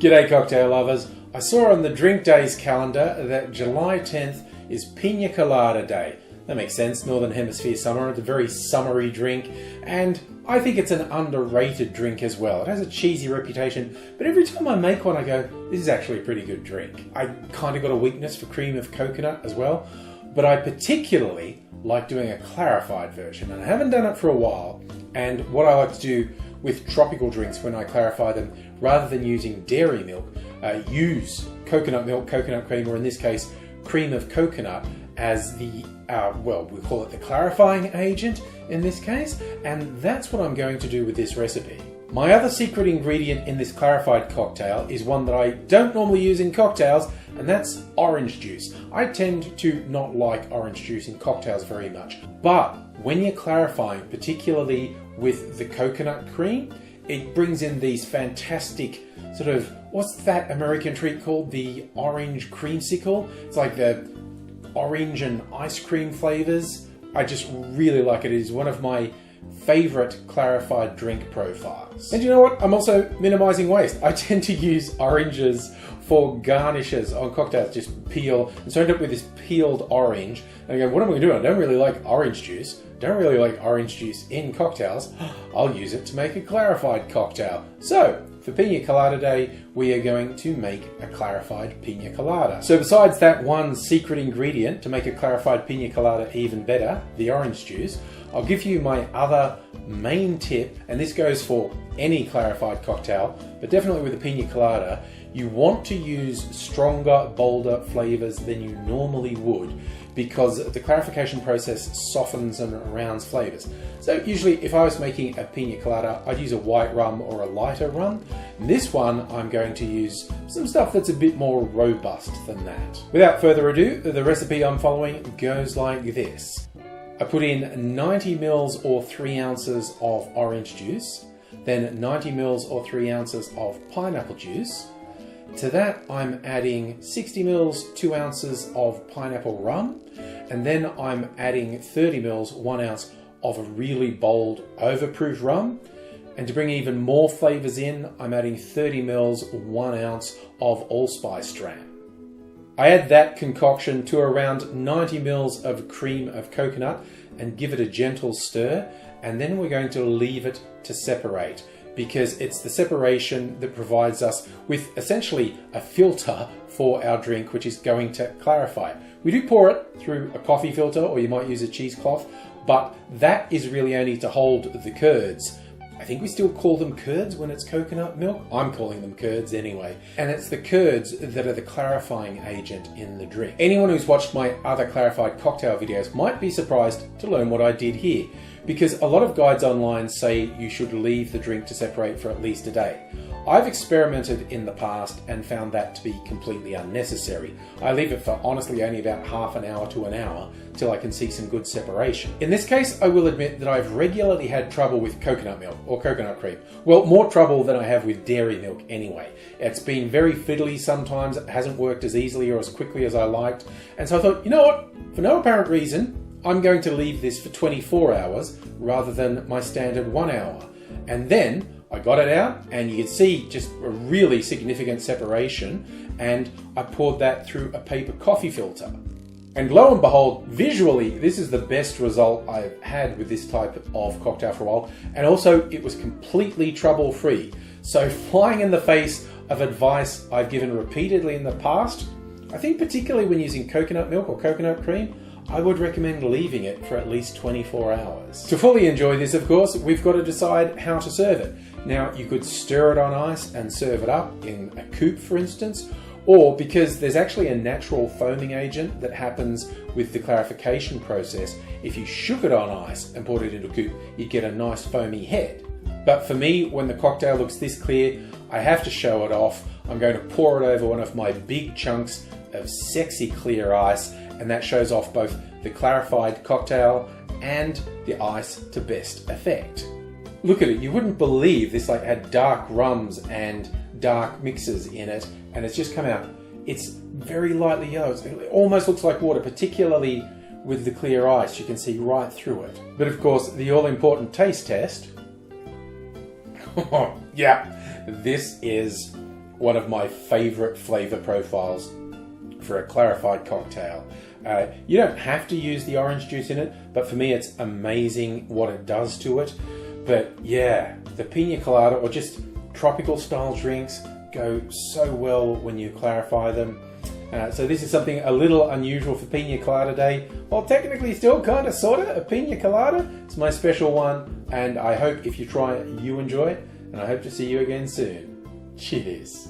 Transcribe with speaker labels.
Speaker 1: G'day cocktail lovers. I saw on the Drink Days calendar that July 10th is Pina Colada Day. That makes sense, Northern Hemisphere summer, it's a very summery drink, and I think it's an underrated drink as well. It has a cheesy reputation, but every time I make one I go, this is actually a pretty good drink. I kind of got a weakness for cream of coconut as well, but I particularly like doing a clarified version, and I haven't done it for a while, and what I like to do with tropical drinks when I clarify them, rather than using dairy milk, use coconut milk, coconut cream, or in this case, cream of coconut as the, well, we call it the clarifying agent in this case, and that's what I'm going to do with this recipe. My other secret ingredient in this clarified cocktail is one that I don't normally use in cocktails, and that's orange juice. I tend to not like orange juice in cocktails very much, but when you're clarifying, particularly with the coconut cream, it brings in these fantastic sort of, what's that American treat called? The orange creamsicle? It's like the orange and ice cream flavors. I just really like it. It is one of my favorite clarified drink profiles. And you know what? I'm also minimizing waste. I tend to use oranges for garnishes on cocktails. Just peel, and so I end up with this peeled orange. And I go, what am I doing? I don't really like orange juice. Don't really like orange juice in cocktails. I'll use it to make a clarified cocktail. So, for Pina Colada Day, we are going to make a clarified pina colada. So besides that one secret ingredient to make a clarified pina colada even better, the orange juice, I'll give you my other main tip, and this goes for any clarified cocktail, but definitely with a pina colada. You want to use stronger, bolder flavors than you normally would, because the clarification process softens and rounds flavors. So usually if I was making a pina colada, I'd use a white rum or a lighter rum. In this one, I'm going to use some stuff that's a bit more robust than that. Without further ado, the recipe I'm following goes like this. I put in 90 mils or 3 ounces of orange juice, then 90 mils or 3 ounces of pineapple juice. To that, I'm adding 60 mils, 2 ounces of pineapple rum, and then I'm adding 30 mils, 1 ounce of a really bold overproof rum. And to bring even more flavors in, I'm adding 30 mils, 1 ounce of allspice dram. I add that concoction to around 90 mils of cream of coconut and give it a gentle stir, and then we're going to leave it to separate, because it's the separation that provides us with essentially a filter for our drink, which is going to clarify it. We do pour it through a coffee filter, or you might use a cheesecloth, but that is really only to hold the curds. I think we still call them curds when it's coconut milk. I'm calling them curds anyway. And it's the curds that are the clarifying agent in the drink. Anyone who's watched my other clarified cocktail videos might be surprised to learn what I did here, because a lot of guides online say you should leave the drink to separate for at least a day. I've experimented in the past and found that to be completely unnecessary. I leave it for honestly only about half an hour to an hour till I can see some good separation. In this case, I will admit that I've regularly had trouble with coconut milk or coconut cream. Well, more trouble than I have with dairy milk anyway. It's been very fiddly sometimes, it hasn't worked as easily or as quickly as I liked, and so I thought, you know what, for no apparent reason, I'm going to leave this for 24 hours rather than my standard 1 hour. And then I got it out, and you can see just a really significant separation, and I poured that through a paper coffee filter. And lo and behold, visually, this is the best result I've had with this type of cocktail for a while, and also it was completely trouble-free. So flying in the face of advice I've given repeatedly in the past, I think particularly when using coconut milk or coconut cream, I would recommend leaving it for at least 24 hours. To fully enjoy this, of course, we've got to decide how to serve it. Now, you could stir it on ice and serve it up in a coupe, for instance, or because there's actually a natural foaming agent that happens with the clarification process, if you shook it on ice and poured it into a coupe, you'd get a nice foamy head. But for me, when the cocktail looks this clear, I have to show it off. I'm going to pour it over one of my big chunks of sexy clear ice, and that shows off both the clarified cocktail and the ice to best effect. Look at it, you wouldn't believe this had dark rums and dark mixes in it, and it's just come out. It's very lightly yellow. It almost looks like water, particularly with the clear ice. You can see right through it. But of course, the all-important taste test. Yeah, this is one of my favorite flavor profiles for a clarified cocktail. You don't have to use the orange juice in it, but for me it's amazing what it does to it. But yeah, the pina colada or just tropical style drinks go so well when you clarify them. So this is something a little unusual for Pina Colada Day. Well, technically still kind of sort of a pina colada. It's my special one, and I hope if you try it, you enjoy it, and I hope to see you again soon. Cheers.